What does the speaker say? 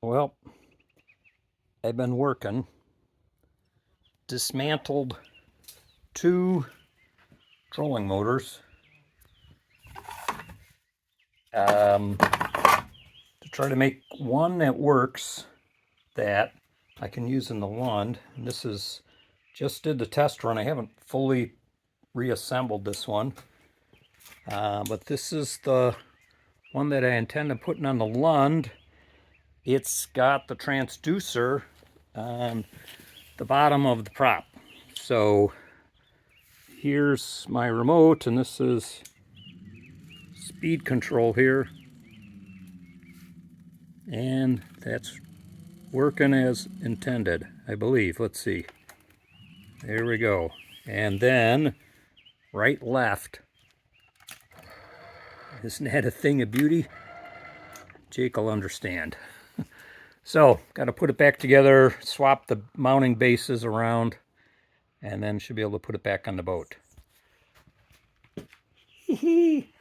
Well, I've been working, dismantled 2 trolling motors to try to make one that works that I can use in the Lund. And this is just did the test run. I haven't fully reassembled this one, but this is the one that I intend on putting on the Lund. It's got the transducer on the bottom of the prop. So here's my remote, and this is speed control here. And that's working as intended, I believe. Let's see. There we go. And then right, left. Isn't that a thing of beauty? Jake will understand. So, got to put it back together, swap the mounting bases around, and then should be able to put it back on the boat. Hee hee.